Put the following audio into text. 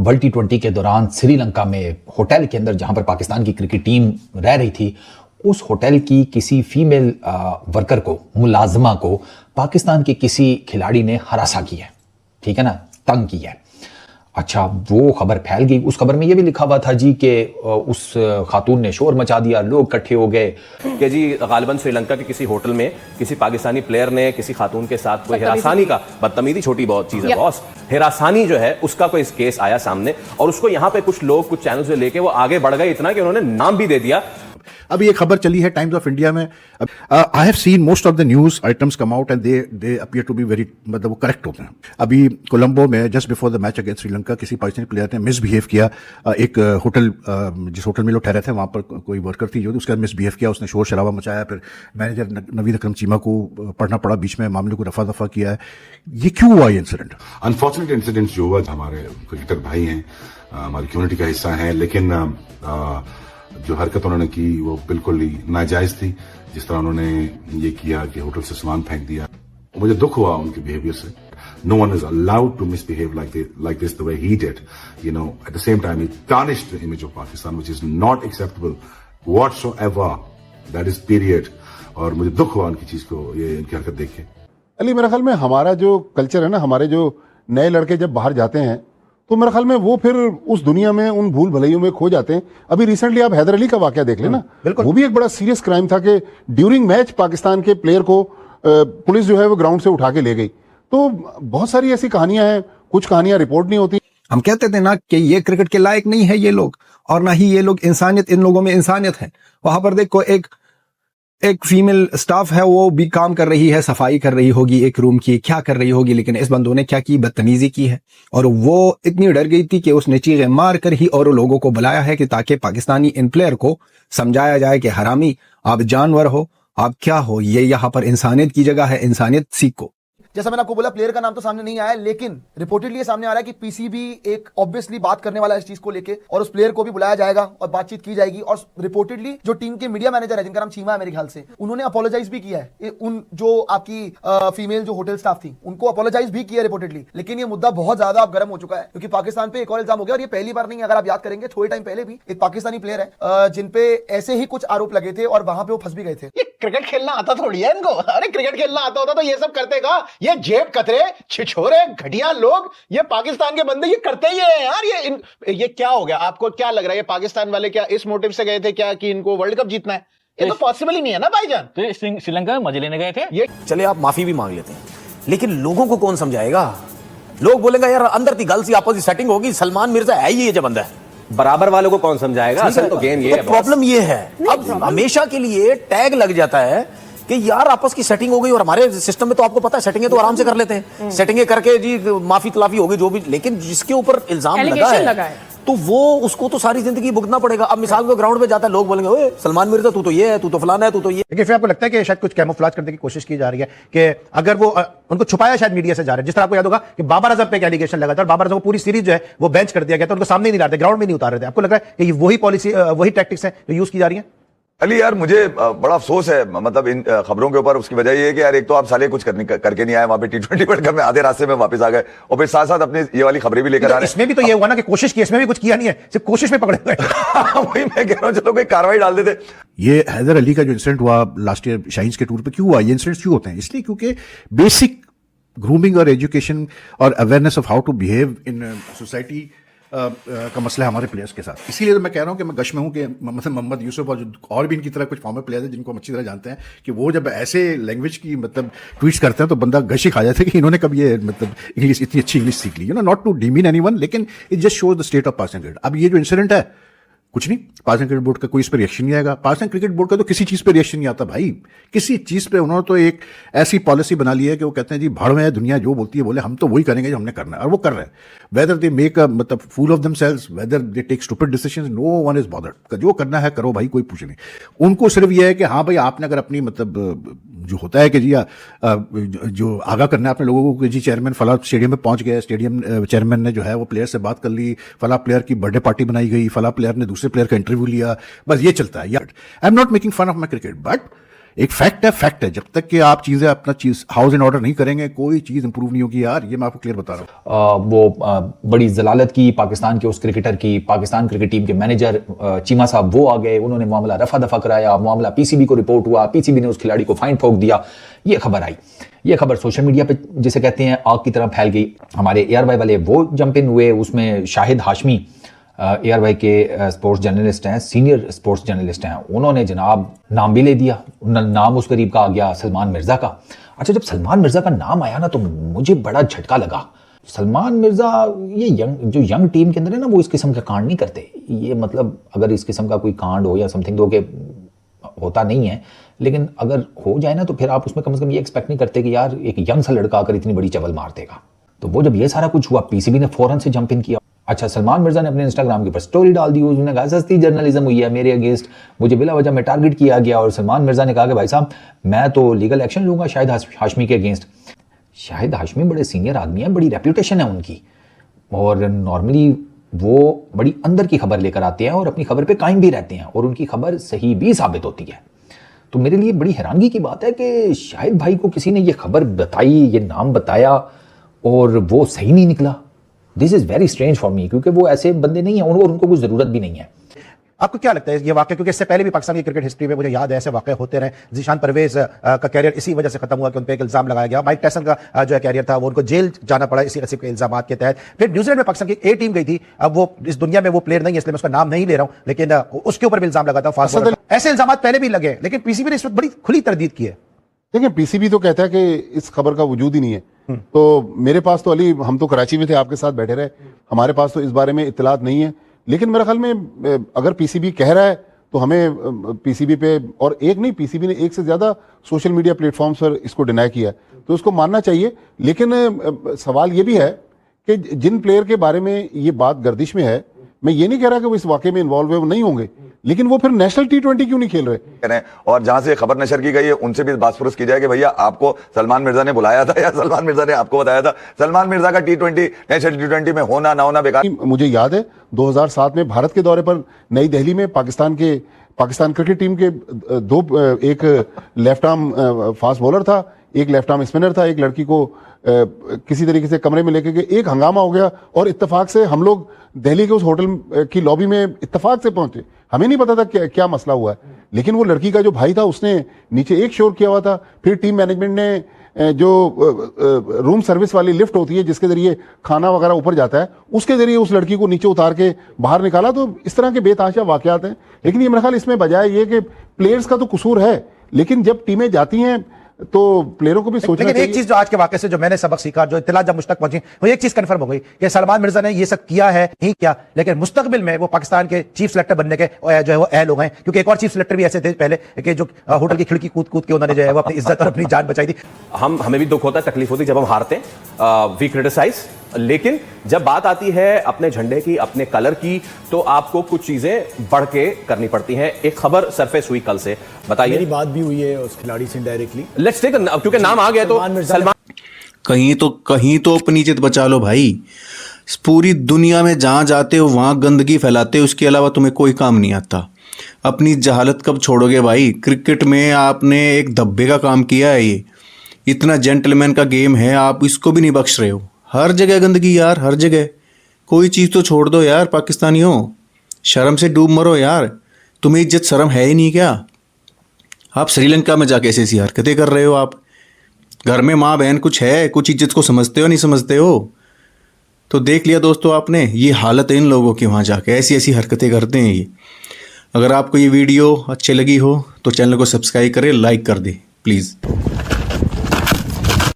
World टी20 के दौरान श्रीलंका में होटल के अंदर जहां पर पाकिस्तान की क्रिकेट टीम रह रही थी, उस होटल की किसी फीमेल वर्कर को, मुलाजमा को पाकिस्तान के किसी खिलाड़ी ने हरासा किया है, ठीक है ना, तंग किया है। अच्छा, वो खबर फैल गई। उस खबर में ये भी लिखा हुआ था जी कि उस खातून ने शोर मचा दिया, लोग इकट्ठे हो गए कि जी गालिबन श्रीलंका के किसी होटल में किसी पाकिस्तानी प्लेयर ने किसी खातून के साथ कोई हिरासानी का, बदतमीजी छोटी बहुत चीज है बॉस, हिरासानी जो है उसका कोई केस आया सामने और उसको यहाँ पे कुछ लोग कुछ चैनल से लेके वो आगे बढ़ गए इतना कि उन्होंने नाम भी दे दिया। अभी एक खबर चली है टाइम्स ऑफ इंडिया में, I have seen most of the news items come out and they appear to be very, मतलब वो करेक्ट होते हैं। अभी कोलंबो में just before the match against Sri Lanka किसी पाकिस्तानी प्लेयर ने मिसबिहेव किया। एक होटल, जिस होटल में लोग ठहरे थे वहां पर कोई वर्कर थी जो उसका मिसबिहेव किया, उसने शोर शराबा मचाया, फिर मैनेजर नवीद अकरम चीमा को पढ़ना पड़ा, बीच में मामले को रफा दफा किया है। ये क्यों हुआ ये इंसिडेंट? अनफॉर्चुनेट इंसिडेंट जो हुआ, हमारे क्रिकेटर भाई हैं, हमारी कम्युनिटी का हिस्सा है, लेकिन जो हरकत उन्होंने की वो बिल्कुल ही नाजायज थी। जिस तरह उन्होंने ये किया कि होटल से सामान फेंक दिया, मुझे दुख हुआ उनके बिहेवियर से। No one is allowed to misbehave like this the way he did. You know, at the same time he tarnished the image of Pakistan, which is not acceptable whatsoever. That is period. और मुझे दुख हुआ उनकी चीज को, ये इनकी हरकत देख के। अली, मेरे ख्याल में हमारा जो कल्चर है ना, हमारे जो नए लड़के जब बाहर जाते हैं तो मेरे ख्याल में वो फिर उस दुनिया में उन भूल भलाइयों में खो जाते हैं। अभी रिसेंटली आप हैदर अली का वाकया देख लेना, वो भी एक बड़ा सीरियस क्राइम था कि ड्यूरिंग मैच पाकिस्तान के प्लेयर को पुलिस जो है वो ग्राउंड से उठा के ले गई। तो बहुत सारी ऐसी कहानियां हैं, कुछ कहानियां रिपोर्ट नहीं होती। हम कहते थे ना कि ये क्रिकेट के लायक नहीं है ये लोग, और ना ही ये लोग इंसानियत, इन लोगों में इंसानियत है। वहां पर देखो एक फीमेल स्टाफ है, वो भी काम कर रही है, सफाई कर रही होगी एक रूम की, क्या कर रही होगी, लेकिन इस बंदों ने क्या की, बदतमीजी की है। और वो इतनी डर गई थी कि उसने चीखें मार कर ही और लोगों को बुलाया है कि ताकि पाकिस्तानी इन प्लेयर को समझाया जाए कि हरामी, आप जानवर हो, आप क्या हो, ये यहाँ पर इंसानियत की जगह है, इंसानियत सीखो। जैसा मैंने आपको बोला, प्लेयर का नाम तो सामने नहीं आया, लेकिन रिपोर्टेडली ये सामने आ रहा है कि पीसीबी एक ऑब्वियसली बात करने वाला है इस चीज को लेके, और उस प्लेयर को भी बुलाया जाएगा और बातचीत की जाएगी। और रिपोर्टेडली जो टीम के मीडिया मैनेजर है, जिनका नाम चीमा है मेरे ख्याल से, उन्होंने अपोलोजाइज भी किया है। उन जो आपकी फीमेल जो होटल स्टाफ थी उनको अपोलोजाइज भी किया रिपोर्टेडली। लेकिन ये मुद्दा बहुत ज्यादा अब गर्म हो चुका है, क्योंकि पाकिस्तान पे एक और इल्जाम हो गया, और ये पहली बार नहीं, अगर आप याद करेंगे थोड़े टाइम पहले भी एक पाकिस्तानी प्लेयर है जिनपे ऐसे ही कुछ आरोप लगे थे और वहां पे वो फंस भी गए थे। ये क्रिकेट खेलना आता थोड़ी है इनको। अरे क्रिकेट खेलना आता होता तो ये सब करते का? ये जेब कतरे, छिछोरे, घटिया लोग, ये पाकिस्तान के बंदे ये करते ही है यार। ये क्या हो गया? आपको क्या लग रहा है, ये पाकिस्तान वाले क्या इस मोटिव से गए थे क्या कि इनको वर्ल्ड कप जीतना है? ये तो पॉसिबल ही नहीं है ना भाईजान। तो श्रीलंका में मजे लेने गए थे ये। चले आप माफी भी मांग लेते हैं, लेकिन लोगों को कौन समझाएगा? लोग बोलेंगे यार अंदर थी गल सी आपस की सेटिंग होगी, सलमान मिर्जा है ही ये जो बंदा है। बराबर वालों को कौन समझाएगा? असल तो गेम ये है, प्रॉब्लम ये है अब हमेशा के लिए टैग लग जाता है कि यार आपस की सेटिंग हो गई, और हमारे सिस्टम में तो आपको पता है सेटिंगें तो आराम से कर लेते हैं, सेटिंगें करके जी माफी तलाफी होगी जो भी, लेकिन जिसके ऊपर इल्जाम लगा है तो वो उसको तो सारी जिंदगी भुगतना पड़ेगा। अब मिसाल को ग्राउंड पे जाता है, लोग बोलेंगे ओए सलमान मिर्जा तू तो ये है, तू तो फलाना है, तू तो ये। लेकिन फिर आपको लगता है कि शायद कुछ कैमोफ्लेज करने की कोशिश की जा रही है कि अगर वो उनको छुपाया शायद मीडिया से जा रहे हैं? जिस तरह आपको याद होगा कि बाबर आजम पे एक एलिगेशन लगा था और बाबर आजम को पूरी सीरीज जो है वो बेंच कर दिया गया था, उनको सामने नहीं ला रहे थे, ग्राउंड में नहीं उतार रहे थे। आपको लग रहा है कि वही पॉलिसी, वही टैक्टिक्स है जो यूज की जा रही है? अली यार, मुझे बड़ा अफसोस है मतलब इन खबरों के ऊपर। उसकी वजह ये है कि यार एक तो आप साले कुछ करके नहीं आए वहां पे टी20 वर्ल्ड कप में, आधे रास्ते में वापस आ गए, और फिर साथ साथ अपनी ये वाली खबरें भी लेकर आ रहे हैं। इसमें भी तो ये हुआ ना कि कोशिश की, इसमें भी कुछ किया नहीं है, सिर्फ कोशिश में पकड़े गए। वही मैं कह रहा हूँ, चलो कोई कार्रवाई डाल देते। ये हैदर अली का जो इंसिडेंट हुआ लास्ट ईयर शाहीन्स के टूर पे, क्यों हुआ? ये इंसिडेंट्स क्यों होते हैं? इसलिए क्योंकि बेसिक ग्रूमिंग और एजुकेशन और awareness of how to behave in society का मसला है हमारे प्लेयर्स के साथ। इसीलिए तो मैं कह रहा हूं कि मैं गश में हूं कि मतलब मोहम्मद यूसुफ और भी इनकी तरह कुछ फॉर्मर प्लेयर्स हैं जिनको हम अच्छी तरह जानते हैं कि वो जब ऐसे लैंग्वेज की मतलब ट्वीट्स करते हैं तो बंदा गश ही खा जाता है कि इन्होंने कब ये मतलब इंग्लिश, इतनी अच्छी इंग्लिश सीख ली। You know, not to demean anyone, लेकिन it just shows the state of Pakistan cricket. अब ये जो इंसिडेंट है, कुछ नहीं, पाकिस्तान क्रिकेट बोर्ड का कोई इस पर रिएक्शन नहीं आएगा। पाकिस्तान क्रिकेट बोर्ड का तो किसी चीज पे रिएक्शन नहीं आता भाई, किसी चीज पे। उन्होंने तो एक ऐसी पॉलिसी बना ली है कि वो कहते हैं जी भाड़ में दुनिया जो बोलती है बोले, हम तो वही करेंगे जो हमने करना है, और वो कर रहे हैं। वेदर दे मेक अ मतलब fool of themselves, whether they take stupid decisions, no one is bothered. जो करना है करो भाई, कोई पूछ नहीं। उनको सिर्फ ये है कि हाँ भाई, आपने अगर अपनी मतलब जो होता है कि जी जो आगाह करना है अपने लोगों को कि जी चेयरमैन फला स्टेडियम में पहुंच गए, स्टेडियम चेयरमैन ने जो है वो प्लेयर से बात कर ली, फला प्लेयर की बर्थडे पार्टी बनाई गई, फला प्लेयर ने दूसरे प्लेयर का इंटरव्यू लिया, बस ये चलता है यार। I am not making fun of my cricket, but एक फैक्ट है। जब तक कि आप चीजें अपना चीज हाउस इन ऑर्डर नहीं करेंगे, कोई चीज इंप्रूव नहीं होगी यार। ये मैं आपको क्लियर बता रहा हूँ। बड़ी जलालत की पाकिस्तान के उस क्रिकेटर की, पाकिस्तान क्रिकेट टीम के मैनेजर चीमा साहब वो आ गए, उन्होंने मामला रफा दफा कराया, मामला पीसीबी को रिपोर्ट हुआ, पीसीबी ने उस खिलाड़ी को फाइन ठोक दिया। ये खबर आई, ये खबर सोशल मीडिया पे जिसे कहते हैं आग की तरह फैल गई। हमारे ARY वाले वो जंप इन हुए, उसमें शाहिद हाशमी ARY के स्पोर्ट्स जर्नलिस्ट हैं, सीनियर स्पोर्ट्स जर्नलिस्ट हैं, उन्होंने जनाब नाम भी ले दिया। नाम उस करीब का आ गया सलमान मिर्जा का। अच्छा, जब सलमान मिर्जा का नाम आया ना तो मुझे बड़ा झटका लगा। सलमान मिर्जा ये जो यंग टीम के अंदर है ना, वो इस किस्म का कांड नहीं करते। ये मतलब अगर इस किस्म का कोई कांड हो या समथिंग तो के होता नहीं है, लेकिन अगर हो जाए ना तो फिर आप उसमें कम से कम ये एक्सपेक्ट नहीं करते कि यार एक यंग सा लड़का आकर इतनी बड़ी चवल मार देगा। तो वो जब ये सारा कुछ हुआ, पीसीबी ने फौरन से जंप इन किया। अच्छा, सलमान मिर्जा ने अपने इंस्टाग्राम के ऊपर स्टोरी डाल दी, उसने कहा सस्ती जर्नलिज्म हुई है मेरे अगेंस्ट, मुझे बिला वजह में टारगेट किया गया। और सलमान मिर्जा ने कहा कि भाई साहब मैं तो लीगल एक्शन लूंगा शाहिद हाशमी के अगेंस्ट। शाहिद हाशमी बड़े सीनियर आदमी हैं, बड़ी रेप्यूटेशन है उनकी, और नॉर्मली वो बड़ी अंदर की खबर लेकर आते हैं और अपनी खबर पे कायम भी रहते हैं, और उनकी खबर सही भी साबित होती है। तो मेरे लिए बड़ी हैरानगी की बात है कि शाहिद भाई को किसी ने ये खबर बताई, ये नाम बताया, और वो सही नहीं निकला। This is very strange for me, क्योंकि वो ऐसे बंदे नहीं है और उनको कोई जरूरत भी नहीं है। आपको क्या लगता है ये वाकया, क्योंकि इससे पहले भी पाकिस्तान की क्रिकेट हिस्ट्री में मुझे याद है ऐसे वाकये होते रहे। जीशान परवेज का कैरियर इसी वजह से खत्म हुआ कि उन पर एक इल्जाम लगाया गया। माइक टायसन का जो है कैरियर था वो उनको जेल जाना पड़ा इसी किस्म के इल्जाम के तहत। फिर न्यूजीलैंड में पाकिस्तान की A टीम गई थी, अब वो इस दुनिया में वो प्लेयर नहीं है इसलिए मैं उसका नाम नहीं ले रहा हूं, लेकिन उसके ऊपर भी इल्जाम लगा था फास्ट बॉलर। ऐसे इल्जाम पहले भी लगे, लेकिन पीसीबी ने इस वक्त बड़ी खुली तरदीद की है। देखिए, पीसीबी तो कहता है कि इस खबर का वजूद ही नहीं है। तो मेरे पास तो अली, हम तो कराची में थे, आपके साथ बैठे रहे, हमारे पास तो इस बारे में इत्तलात नहीं है। लेकिन मेरे ख्याल में अगर पीसीबी कह रहा है तो हमें पीसीबी पे, और एक नहीं, पीसीबी ने एक से ज्यादा सोशल मीडिया प्लेटफॉर्म्स पर इसको डिनाई किया है, तो इसको मानना चाहिए। लेकिन सवाल ये भी है कि जिन प्लेयर के बारे में ये बात गर्दिश में है, मैं ये नहीं कह रहा कि वो इस वाकये में इन्वॉल्व है, वो नहीं होंगे, लेकिन वो फिर नेशनल T20 क्यों नहीं खेल रहे? और जहां से खबर नशर की गई है उनसे भी बात की जाए कि भैया आपको सलमान मिर्जा ने बुलाया था या सलमान मिर्जा ने आपको बताया था? सलमान मिर्जा का T20 नेशनल T20 में होना ना होना बेकार। मुझे याद है 2007 में भारत के दौरे पर नई दिल्ली में पाकिस्तान क्रिकेट टीम के एक लेफ्ट आर्म फास्ट बॉलर था, एक लेफ्ट आर्म स्पिनर था, एक लड़की को किसी तरीके से कमरे में लेके गए, एक हंगामा हो गया और इत्तेफाक से हम लोग दिल्ली के उस होटल की लॉबी में इत्तेफाक से पहुंचे। हमें नहीं पता था क्या मसला हुआ है, लेकिन वो लड़की का जो भाई था उसने नीचे एक शोर किया हुआ था। फिर टीम मैनेजमेंट ने जो रूम सर्विस वाली लिफ्ट होती है जिसके जरिए खाना वगैरह ऊपर जाता है, उसके जरिए उस लड़की को नीचे उतार के बाहर निकाला। तो इस तरह के बेतहाशा वाकयात हैं। लेकिन ये मेरा ख्याल इसमें बजाय ये कि प्लेयर्स का तो कसूर है, लेकिन जब टीमें जाती हैं तो प्लेयरों को भी सोचना चाहिए। लेकिन एक चीज जो आज के वाकये से जो मैंने सबक सीखा, जो इत्तला जब मुझ तक पहुंची, वो एक चीज कंफर्म हो गई कि सलमान मिर्जा ने ये सब किया है, नहीं किया, लेकिन मुस्तकबिल में वो पाकिस्तान के चीफ सिलेक्टर बनने के जो है वो अहल हो गए। क्योंकि एक और चीफ सिलेक्टर भी ऐसे थे पहले कि जो होटल की खिड़की कूद के उन्होंने जो है वो अपनी इज्जत और अपनी जान बचाई थी। हमें भी दुख होता है, तकलीफ होती है जब हम हारते हैं, वी क्रिटिसाइज, लेकिन जब बात आती है अपने झंडे की, अपने कलर की, तो आपको कुछ चीजें बढ़ के करनी पड़ती हैं। एक खबर सरफेस हुई कल से, बताइए। मेरी बात भी हुई है उस खिलाड़ी से डायरेक्टली। लेट्स टेक, क्योंकि नाम आ गया तो सलमान। कहीं तो अपनी इज्जत बचा लो भाई। पूरी दुनिया में जहां जाते हो वहां गंदगी फैलाते हो, उसके अलावा तुम्हें कोई काम नहीं आता। अपनी जहालत कब छोड़ोगे भाई? क्रिकेट में आपने एक धब्बे का काम किया है। ये इतना जेंटलमैन का गेम है, आप इसको भी नहीं बख्श रहे हो। हर जगह गंदगी यार, हर जगह। कोई चीज़ तो छोड़ दो यार पाकिस्तानियों, शर्म से डूब मरो यार। तुम्हें इज्जत शर्म है ही नहीं क्या? आप श्रीलंका में जाके ऐसी हरकतें कर रहे हो। आप घर में माँ बहन कुछ है, कुछ इज्जत को समझते हो नहीं समझते हो? तो देख लिया दोस्तों आपने, ये हालत है इन लोगों की। वहाँ जाके ऐसी हरकतें करते हैं ये। अगर आपको ये वीडियो अच्छी लगी हो तो चैनल को सब्सक्राइब करें, लाइक कर दें प्लीज़।